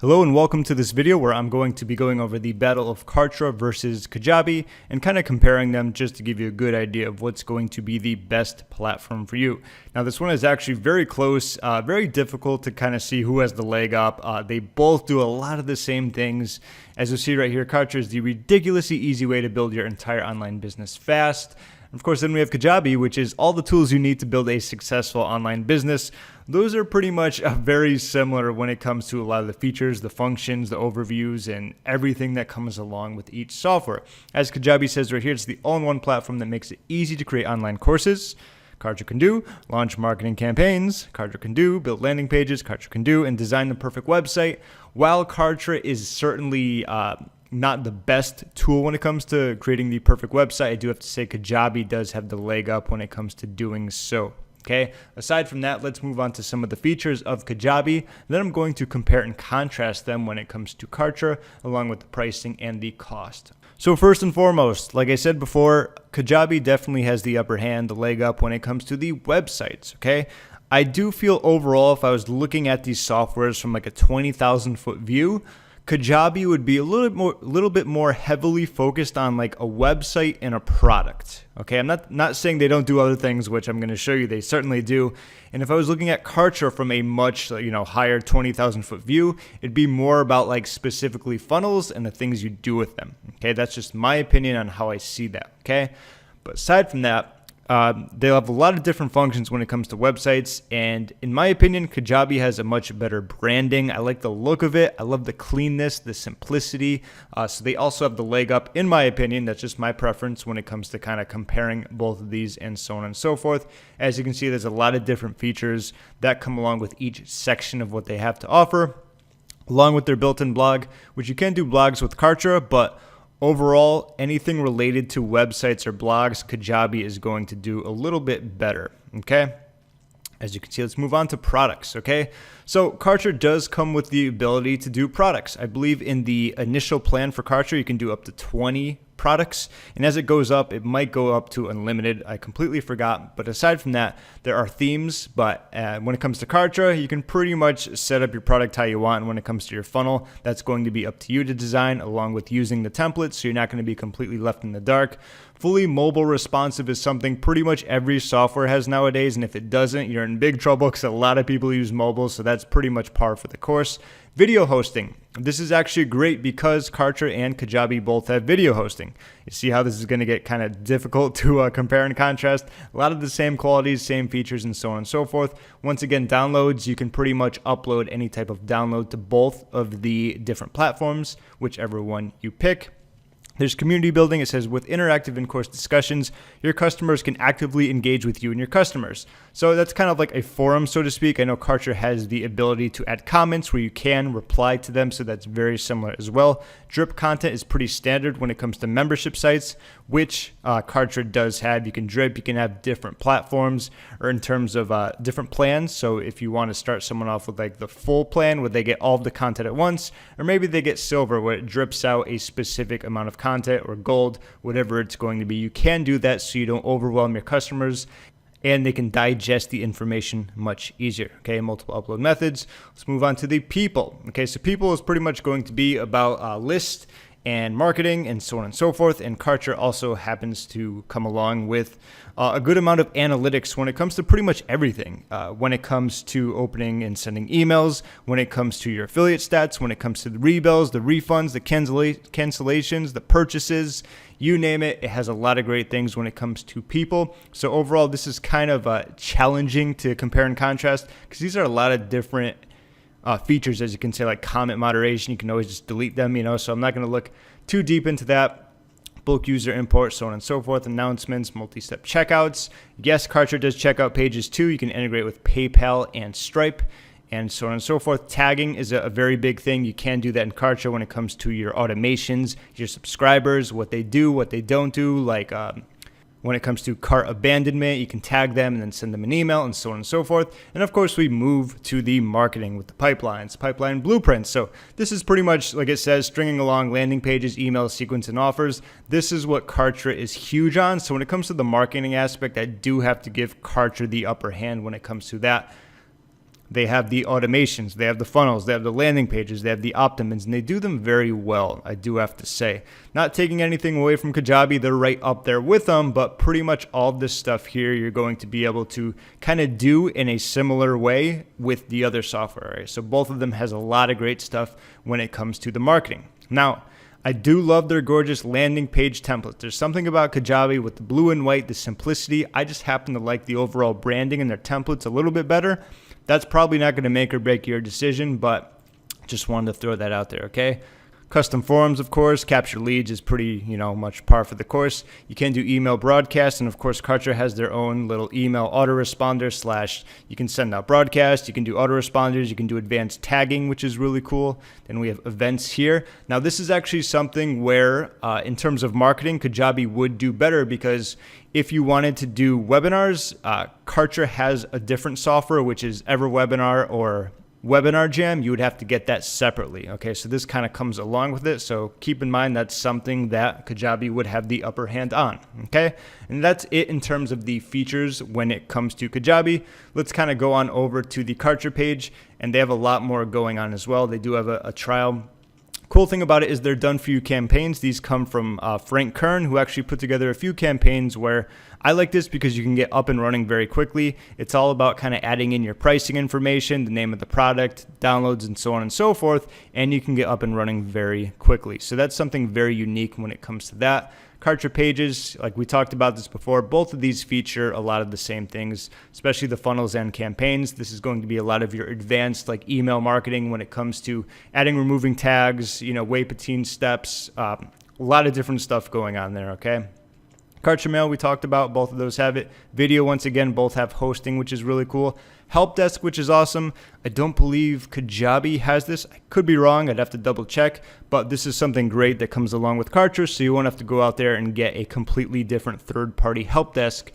Hello and welcome to this video where I'm going to be going over the battle of Kartra versus Kajabi and kind of comparing them just to give you a good idea of what's going to be the best platform for you. Now this one is actually very close, very difficult to kind of see who has the leg up. They both do a lot of the same things. As you see right here, Kartra is the ridiculously easy way to build your entire online business fast. Of course, then we have Kajabi, which is all the tools you need to build a successful online business. Those are pretty much very similar when it comes to a lot of the features, the functions, the overviews, and everything that comes along with each software. As Kajabi says right here, it's the all-in-one platform that makes it easy to create online courses. Kartra can do launch marketing campaigns. Kartra can do build landing pages. Kartra can do and design the perfect website. While Kartra is certainly not the best tool when it comes to creating the perfect website, I do have to say Kajabi does have the leg up when it comes to doing so. Okay, aside from that, let's move on to some of the features of Kajabi. Then I'm going to compare and contrast them when it comes to Kartra, along with the pricing and the cost. So first and foremost, like I said before, Kajabi definitely has the upper hand, the leg up when it comes to the websites, okay? I do feel overall, if I was looking at these softwares from like a 20,000 foot view, Kajabi would be a little bit more heavily focused on like a website and a product. Okay, I'm not saying they don't do other things, which I'm going to show you they certainly do. And if I was looking at Kartra from a much higher 20,000 foot view, it'd be more about like specifically funnels and the things you do with them. Okay, that's just my opinion on how I see that. Okay, but aside from that, they'll have a lot of different functions when it comes to websites, and in my opinion, Kajabi has a much better branding. I like the look of it. I love the cleanness, the simplicity. So they also have the leg up, in my opinion. That's just my preference when it comes to kind of comparing both of these and so on and so forth. As you can see, there's a lot of different features that come along with each section of what they have to offer, along with their built-in blog, which you can do blogs with Kartra, but overall, anything related to websites or blogs, Kajabi is going to do a little bit better, okay? As you can see, let's move on to products, okay? So Kartra does come with the ability to do products. I believe in the initial plan for Kartra, you can do up to 20 products, and as it goes up, it might go up to unlimited. I completely forgot, but aside from that, there are themes, but when it comes to Kartra, you can pretty much set up your product how you want, and when it comes to your funnel, that's going to be up to you to design, along with using the templates, so you're not going to be completely left in the dark. Fully mobile responsive is something pretty much every software has nowadays, and if it doesn't, you're in big trouble because a lot of people use mobile, so that's pretty much par for the course. Video hosting. This is actually great because Kartra and Kajabi both have video hosting. You see how this is going to get kind of difficult to compare and contrast. A lot of the same qualities, same features, and so on and so forth. Once again, downloads, you can pretty much upload any type of download to both of the different platforms, whichever one you pick. There's community building. It says with interactive in-course discussions, your customers can actively engage with you and your customers. So that's kind of like a forum, so to speak. I know Kartra has the ability to add comments where you can reply to them, so that's very similar as well. Drip content is pretty standard when it comes to membership sites, which Kartra does have. You can drip, you can have different platforms, or in terms of different plans. So if you want to start someone off with like the full plan where they get all of the content at once, or maybe they get silver where it drips out a specific amount of content, or gold, whatever it's going to be, you can do that so you don't overwhelm your customers and they can digest the information much easier. Okay, multiple upload methods. Let's move on to the people. Okay, so people is pretty much going to be about list and marketing and so on and so forth. And Kartra also happens to come along with a good amount of analytics when it comes to pretty much everything. When it comes to opening and sending emails, when it comes to your affiliate stats, when it comes to the rebills, the refunds, the cancellations, the purchases, you name it. It has a lot of great things when it comes to people. So overall, this is kind of challenging to compare and contrast because these are a lot of different features, as you can say, like comment moderation. You can always just delete them, so I'm not going to look too deep into that. Bulk user import, so on and so forth, announcements, multi-step checkouts. Yes, Kartra does checkout pages too. You can integrate with PayPal and Stripe and so on and so forth. Tagging is a very big thing. You can do that in Kartra when it comes to your automations, your subscribers, what they do, what they don't do, like when it comes to cart abandonment, you can tag them and then send them an email and so on and so forth. And of course, we move to the marketing with the pipelines, pipeline blueprints. So this is pretty much, like it says, stringing along landing pages, emails, sequence, and offers. This is what Kartra is huge on. So when it comes to the marketing aspect, I do have to give Kartra the upper hand when it comes to that. They have the automations, they have the funnels, they have the landing pages, they have the opt-ins, and they do them very well, I do have to say. Not taking anything away from Kajabi, they're right up there with them, but pretty much all of this stuff here you're going to be able to kind of do in a similar way with the other software, right? So both of them has a lot of great stuff when it comes to the marketing. Now, I do love their gorgeous landing page templates. There's something about Kajabi with the blue and white, the simplicity. I just happen to like the overall branding and their templates a little bit better. That's probably not going to make or break your decision, but just wanted to throw that out there, okay? Custom forums, of course. Capture leads is pretty, much par for the course. You can do email broadcasts, and of course, Kartra has their own little email autoresponder / you can send out broadcasts, you can do autoresponders, you can do advanced tagging, which is really cool. Then we have events here. Now, this is actually something where, in terms of marketing, Kajabi would do better because if you wanted to do webinars, Kartra has a different software, which is EverWebinar or Webinar Jam. You would have to get that separately. Okay, so this kind of comes along with it. So keep in mind that's something that Kajabi would have the upper hand on. Okay, and that's it in terms of the features when it comes to Kajabi. Let's kind of go on over to the Kartra page, and they have a lot more going on as well. They do have a trial. Cool thing about it is they're done for you campaigns. These come from Frank Kern, who actually put together a few campaigns where I like this because you can get up and running very quickly. It's all about kind of adding in your pricing information, the name of the product, downloads, and so on and so forth, and you can get up and running very quickly. So that's something very unique when it comes to that. Kartra pages, like we talked about this before, both of these feature a lot of the same things, especially the funnels and campaigns. This is going to be a lot of your advanced like email marketing when it comes to adding, removing tags, Waypatine steps, a lot of different stuff going on there, okay? Kartra Mail, we talked about, both of those have it. Video, once again, both have hosting, which is really cool. Help desk, which is awesome. I don't believe Kajabi has this. I could be wrong. I'd have to double check, but this is something great that comes along with Kartra, so you won't have to go out there and get a completely different third-party help desk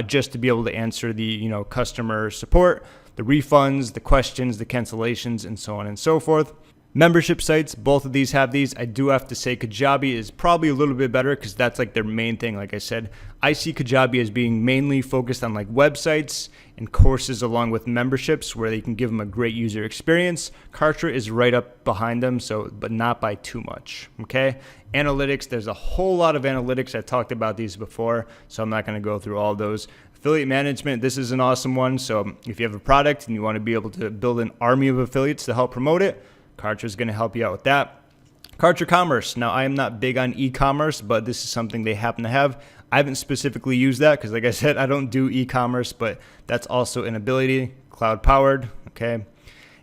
just to be able to answer the customer support, the refunds, the questions, the cancellations, and so on and so forth. Membership sites, both of these have these. I do have to say Kajabi is probably a little bit better because that's like their main thing. Like I said, I see Kajabi as being mainly focused on like websites and courses along with memberships where they can give them a great user experience. Kartra is right up behind them, but not by too much, okay? Analytics, there's a whole lot of analytics. I've talked about these before, so I'm not going to go through all those. Affiliate management, this is an awesome one. So if you have a product and you want to be able to build an army of affiliates to help promote it, Kartra is going to help you out with that. Kartra Commerce. Now, I am not big on e-commerce, but this is something they happen to have. I haven't specifically used that because, like I said, I don't do e-commerce, but that's also an ability. Cloud-powered, okay,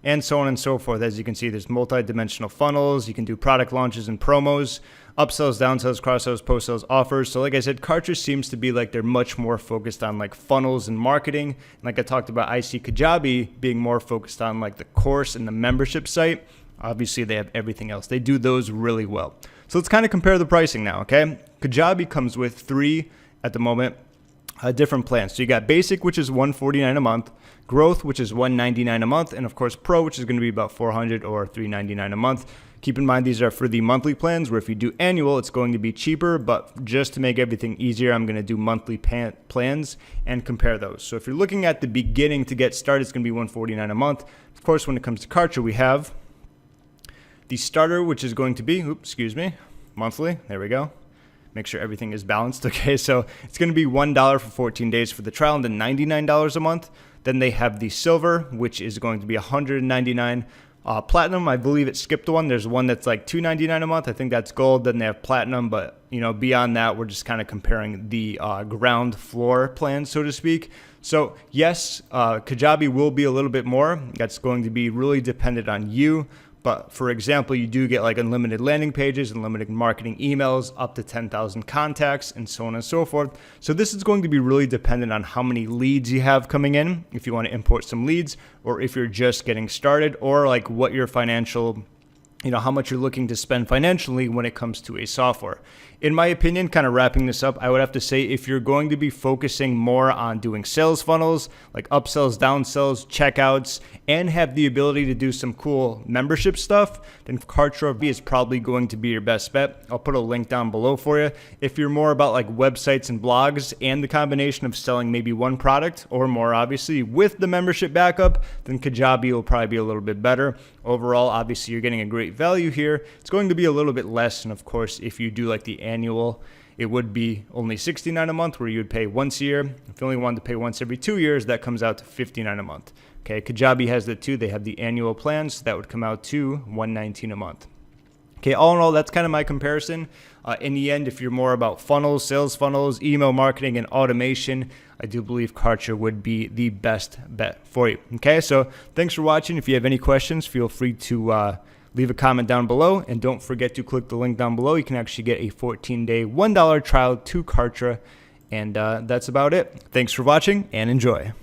and so on and so forth. As you can see, there's multi-dimensional funnels. You can do product launches and promos, upsells, downsells, cross-sells, post-sales, offers. So like I said, Kartra seems to be like they're much more focused on like funnels and marketing. And like I talked about, I see Kajabi being more focused on like the course and the membership site. Obviously, they have everything else. They do those really well. So let's kind of compare the pricing now, okay? Kajabi comes with 3 at the moment different plans. So you got Basic, which is $149 a month, Growth, which is $199 a month, and of course Pro, which is going to be about $400 or $399 a month. Keep in mind these are for the monthly plans, where if you do annual, it's going to be cheaper, but just to make everything easier, I'm going to do monthly plans and compare those. So if you're looking at the beginning to get started, it's going to be $149 a month. Of course, when it comes to Kartra, we have the starter, which is going to be, monthly. There we go. Make sure everything is balanced. Okay, so it's going to be $1 for 14 days for the trial and then $99 a month. Then they have the silver, which is going to be $199. Platinum, I believe it skipped one. There's one that's like $299 a month. I think that's gold. Then they have platinum, but beyond that, we're just kind of comparing the ground floor plan, so to speak. So yes, Kajabi will be a little bit more. That's going to be really dependent on you. But for example, you do get like unlimited landing pages, unlimited marketing emails, up to 10,000 contacts, and so on and so forth. So this is going to be really dependent on how many leads you have coming in, if you want to import some leads, or if you're just getting started, or like what your financial how much you're looking to spend financially when it comes to a software. In my opinion, kind of wrapping this up, I would have to say if you're going to be focusing more on doing sales funnels, like upsells, downsells, checkouts, and have the ability to do some cool membership stuff, then Kartra is probably going to be your best bet. I'll put a link down below for you. If you're more about like websites and blogs and the combination of selling maybe one product or more, obviously, with the membership backup, then Kajabi will probably be a little bit better. Overall, obviously, you're getting a great value here. It's going to be a little bit less, and of course, if you do like the annual, it would be only $69 a month where you would pay once a year. If you only wanted to pay once every 2 years, that comes out to $59 a month. Okay, Kajabi has that too. They have the annual plans, so that would come out to $119 a month. Okay, all in all, that's kind of my comparison. In the end, if you're more about funnels, sales funnels, email marketing, and automation, I do believe Kartra would be the best bet for you. Okay, so thanks for watching. If you have any questions, feel free to leave a comment down below. And don't forget to click the link down below. You can actually get a 14-day, $1 trial to Kartra. And that's about it. Thanks for watching and enjoy.